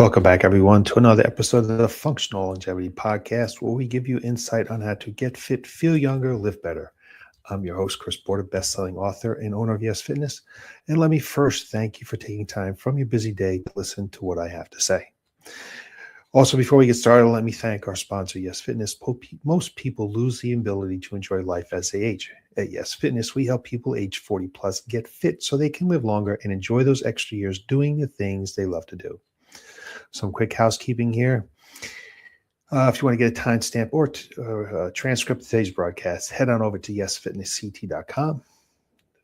Welcome back, everyone, to another episode of the Functional Longevity Podcast, where we give you insight on how to get fit, feel younger, live better. I'm your host, Chris Borda, best-selling author and owner of Y.E.S Fitness. And let me first thank you for taking time from your busy day to listen to what I have to say. Also, before we get started, let me thank our sponsor, Y.E.S Fitness. Most people lose the ability to enjoy life as they age. At Y.E.S Fitness, we help people age 40 plus get fit so they can live longer and enjoy those extra years doing the things they love to do. Some quick housekeeping here. If you want to get a timestamp or a transcript of today's broadcast, head on over to yesfitnessct.com.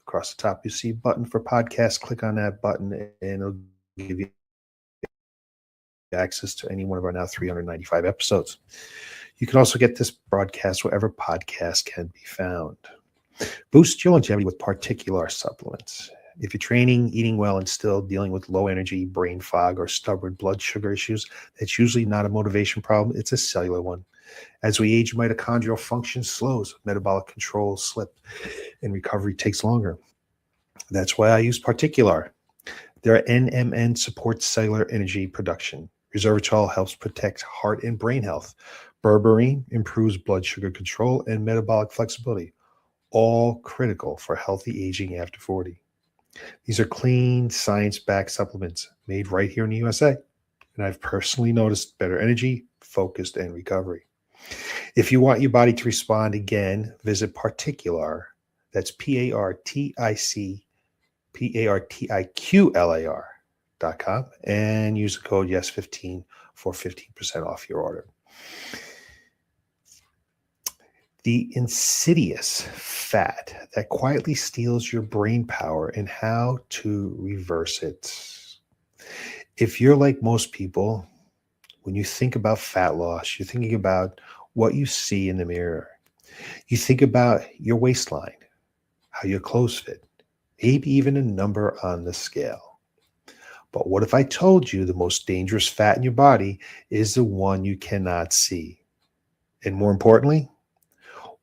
Across the top, you see a button for podcast. Click on that button, and it'll give you access to any one of our now 395 episodes. You can also get this broadcast wherever podcasts can be found. Boost your longevity with particular supplements. If you're training, eating well, and still dealing with low energy, brain fog, or stubborn blood sugar issues, that's usually not a motivation problem. It's a cellular one. As we age, mitochondrial function slows, metabolic control slip, and recovery takes longer. That's why I use Particular. Their NMN supports cellular energy production. Resveratrol helps protect heart and brain health. Berberine improves blood sugar control and metabolic flexibility, all critical for healthy aging after 40. These are clean, science-backed supplements made right here in the USA, and I've personally noticed better energy, focus, and recovery. If you want your body to respond again, visit Particular. That's PARTIQLAR.com and use the code YES15 for 15% off your order. The insidious fat that quietly steals your brain power and how to reverse it. If you're like most people, when you think about fat loss, you're thinking about what you see in the mirror. You think about your waistline, how your clothes fit, maybe even a number on the scale. But what if I told you the most dangerous fat in your body is the one you cannot see? And more importantly,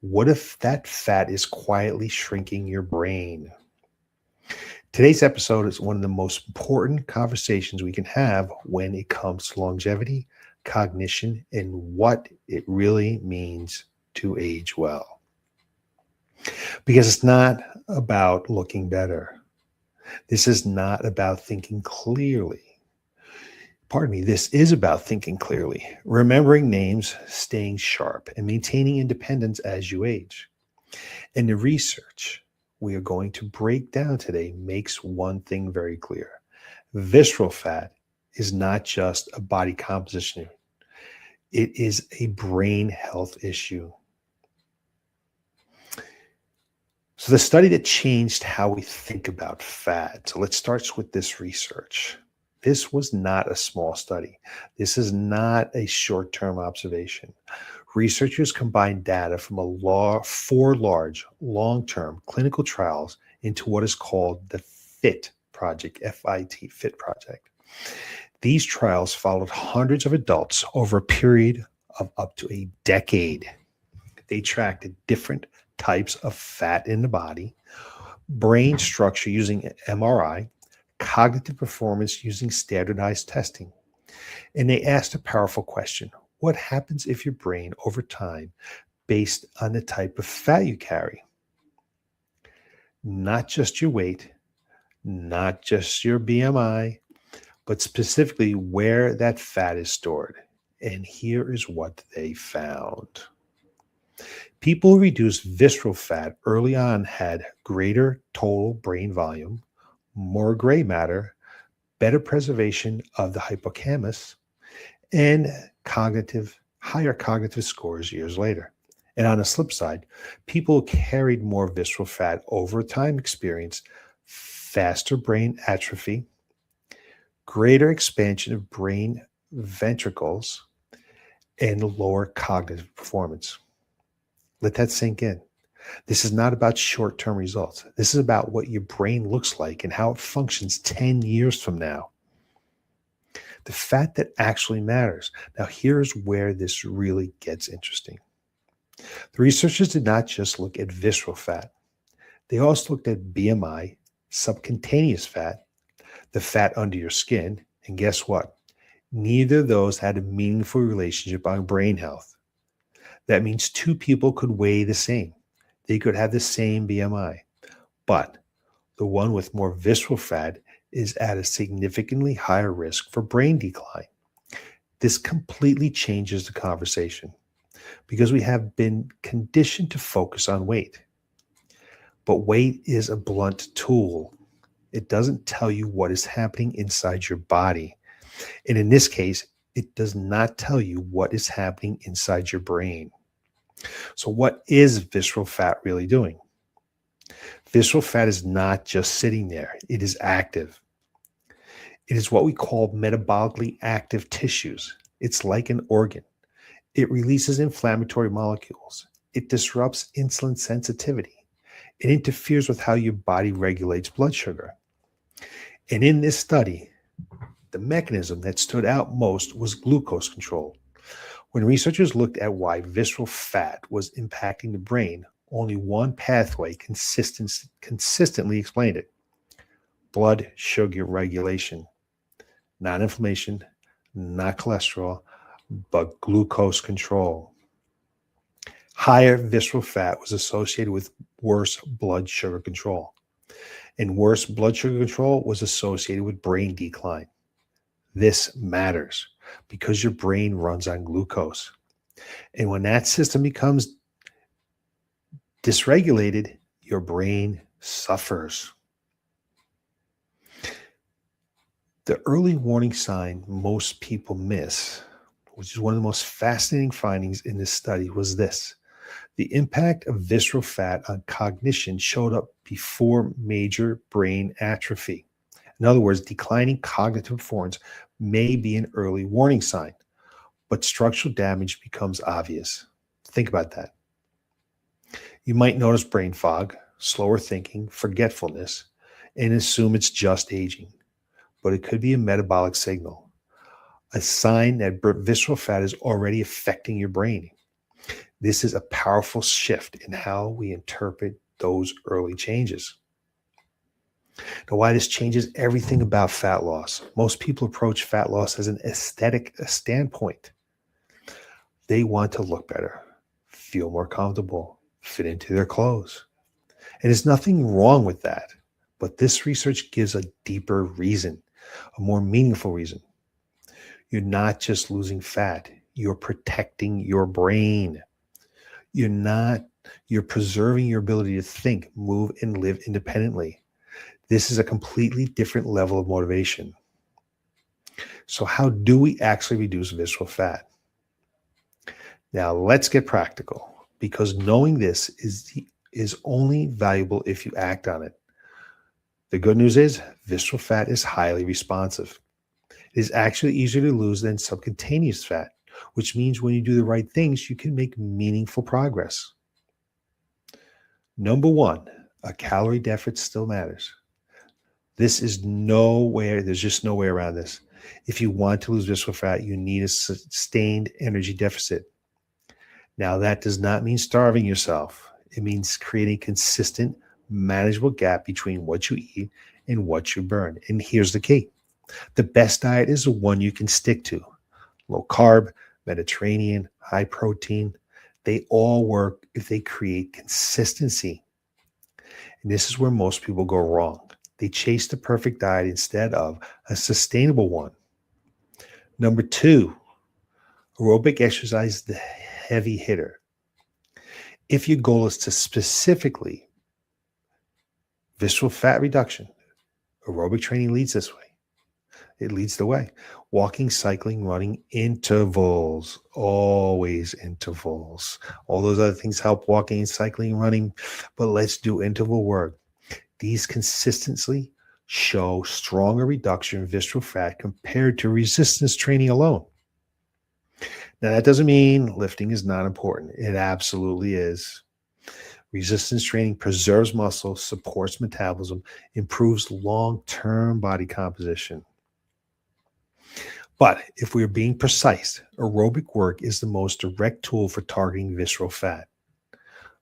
what if that fat is quietly shrinking your brain? Today's episode is one of the most important conversations we can have when it comes to longevity, cognition, and what it really means to age well. Because it's not about looking better. This is not about thinking clearly. This is about thinking clearly, remembering names, staying sharp, and maintaining independence as you age. And the research we are going to break down today makes one thing very clear. Visceral fat is not just a body composition. It is a brain health issue. So the study that changed how we think about fat. So let's start with this research. This was not a small study. This is not a short-term observation. Researchers combined data from four large, long-term clinical trials into what is called the FIT project, F-I-T, FIT project. These trials followed hundreds of adults over a period of up to a decade. They tracked different types of fat in the body, brain structure using MRI, cognitive performance using standardized testing. And they asked a powerful question. What happens if your brain over time based on the type of fat you carry? Not just your weight, not just your BMI, but specifically where that fat is stored. And here is what they found. People who reduced visceral fat early on had greater total brain volume, more gray matter, better preservation of the hippocampus, and higher cognitive scores years later. And on the flip side, people who carried more visceral fat over time experienced faster brain atrophy, greater expansion of brain ventricles, and lower cognitive performance. Let that sink in. This is not about short-term results. This is about what your brain looks like and how it functions 10 years from now. The fat that actually matters. Now, here's where this really gets interesting. The researchers did not just look at visceral fat. They also looked at BMI, subcutaneous fat, the fat under your skin, and guess what? Neither of those had a meaningful relationship on brain health. That means two people could weigh the same. They could have the same BMI, but the one with more visceral fat is at a significantly higher risk for brain decline. This completely changes the conversation because we have been conditioned to focus on weight. But weight is a blunt tool. It doesn't tell you what is happening inside your body. And in this case, it does not tell you what is happening inside your brain. So, what is visceral fat really doing? Visceral fat is not just sitting there, it is active. It is what we call metabolically active tissues. It's like an organ. It releases inflammatory molecules. It disrupts insulin sensitivity. It interferes with how your body regulates blood sugar. And in this study, the mechanism that stood out most was glucose control. When researchers looked at why visceral fat was impacting the brain, only one pathway consistently explained it: blood sugar regulation. Not inflammation, not cholesterol, but glucose control. Higher visceral fat was associated with worse blood sugar control, and worse blood sugar control was associated with brain decline. This matters because your brain runs on glucose. And when that system becomes dysregulated, your brain suffers. The early warning sign most people miss, which is one of the most fascinating findings in this study, was this: the impact of visceral fat on cognition showed up before major brain atrophy. In other words, declining cognitive performance may be an early warning sign, but structural damage becomes obvious. Think about that. You might notice brain fog, slower thinking, forgetfulness, and assume it's just aging, but it could be a metabolic signal, a sign that visceral fat is already affecting your brain. This is a powerful shift in how we interpret those early changes. Now, why this changes everything about fat loss. Most people approach fat loss as an aesthetic standpoint. They want to look better, feel more comfortable, fit into their clothes. And there's nothing wrong with that. But this research gives a deeper reason, a more meaningful reason. You're not just losing fat, you're protecting your brain. You're preserving your ability to think, move, and live independently. This is a completely different level of motivation. So, how do we actually reduce visceral fat? Now, let's get practical, because knowing this is only valuable if you act on it. The good news is visceral fat is highly responsive. It is actually easier to lose than subcutaneous fat, which means when you do the right things, you can make meaningful progress. Number one, a calorie deficit still matters. There's just no way around this. If you want to lose visceral fat, you need a sustained energy deficit. Now, that does not mean starving yourself. It means creating a consistent, manageable gap between what you eat and what you burn. And here's the key: the best diet is the one you can stick to. Low carb, Mediterranean, high protein, they all work if they create consistency. And this is where most people go wrong. They chase the perfect diet instead of a sustainable one. Number two, aerobic exercise is the heavy hitter. If your goal is to specifically visceral fat reduction, aerobic training leads this way. It leads the way. Walking, cycling, running, intervals, always intervals. All those other things help: walking, cycling, running, but let's do interval work. These consistently show stronger reduction in visceral fat compared to resistance training alone. Now, that doesn't mean lifting is not important. It absolutely is. Resistance training preserves muscle, supports metabolism, improves long-term body composition. But if we're being precise, aerobic work is the most direct tool for targeting visceral fat.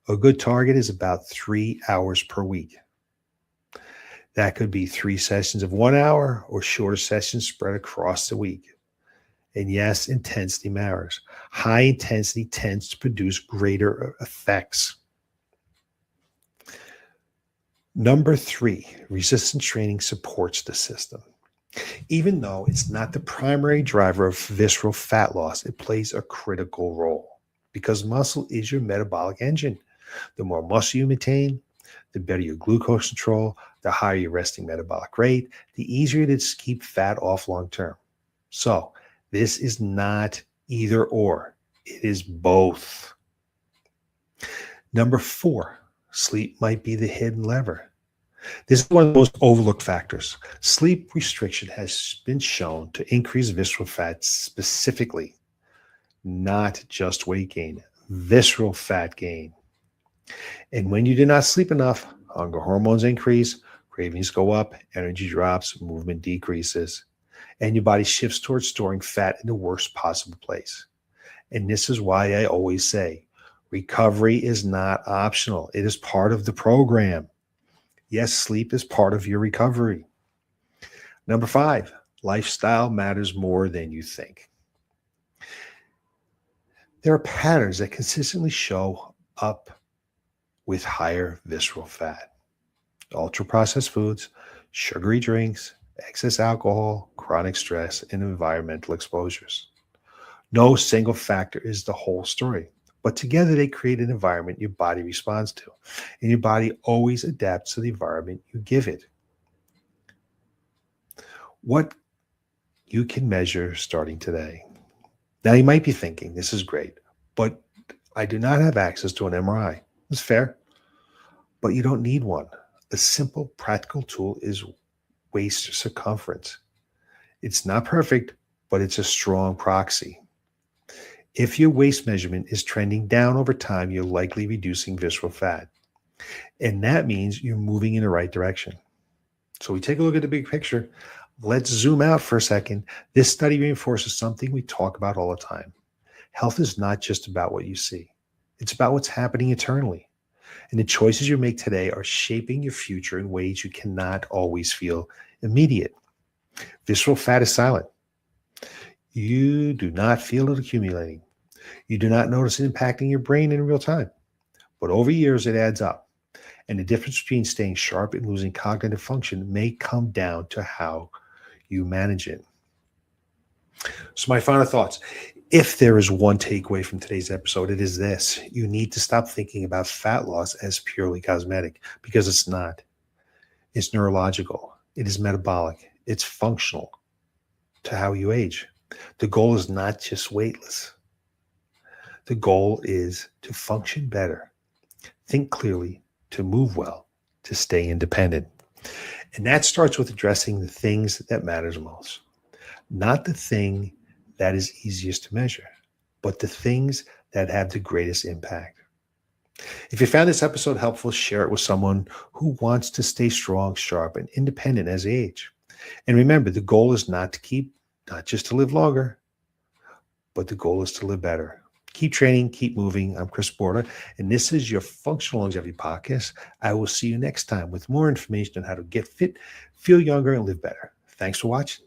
A good target is about 3 hours per week. That could be 3 sessions of 1 hour or shorter sessions spread across the week. And yes, intensity matters. High intensity tends to produce greater effects. Number three, resistance training supports the system. Even though it's not the primary driver of visceral fat loss, it plays a critical role because muscle is your metabolic engine. The more muscle you maintain, the better your glucose control, the higher your resting metabolic rate, the easier it is to keep fat off long term. So, this is not either or, it is both. Number four, sleep might be the hidden lever. This is one of the most overlooked factors. Sleep restriction has been shown to increase visceral fat specifically, not just weight gain, visceral fat gain. And when you do not sleep enough, hunger hormones increase, cravings go up, energy drops, movement decreases, and your body shifts towards storing fat in the worst possible place. And this is why I always say recovery is not optional, it is part of the program. Yes, sleep is part of your recovery. Number five, lifestyle matters more than you think. There are patterns that consistently show up with higher visceral fat. Ultra processed foods, sugary drinks, excess alcohol, chronic stress, and environmental exposures. No single factor is the whole story, but together they create an environment your body responds to, and your body always adapts to the environment you give it. What you can measure starting today. Now, you might be thinking, this is great, but I do not have access to an MRI. It's fair, but you don't need one. A simple, practical tool is waist circumference. It's not perfect, but it's a strong proxy. If your waist measurement is trending down over time, you're likely reducing visceral fat. And that means you're moving in the right direction. So we take a look at the big picture. Let's zoom out for a second. This study reinforces something we talk about all the time. Health is not just about what you see. It's about what's happening internally. And the choices you make today are shaping your future in ways you cannot always feel immediate. Visceral fat is silent. You do not feel it accumulating. You do not notice it impacting your brain in real time. But over years, it adds up. And the difference between staying sharp and losing cognitive function may come down to how you manage it. So my final thoughts. If there is one takeaway from today's episode, it is this. You need to stop thinking about fat loss as purely cosmetic because it's not. It's neurological. It is metabolic. It's functional to how you age. The goal is not just weightless. The goal is to function better, think clearly, to move well, to stay independent. And that starts with addressing the things that matters most. Not the thing that is easiest to measure, but the things that have the greatest impact. If you found this episode helpful, share it with someone who wants to stay strong, sharp, and independent as they age. And remember, the goal is not just to live longer, but the goal is to live better. Keep training, keep moving. I'm Chris Borda, and this is your Functional Longevity Podcast. I will see you next time with more information on how to get fit, feel younger, and live better. Thanks for watching.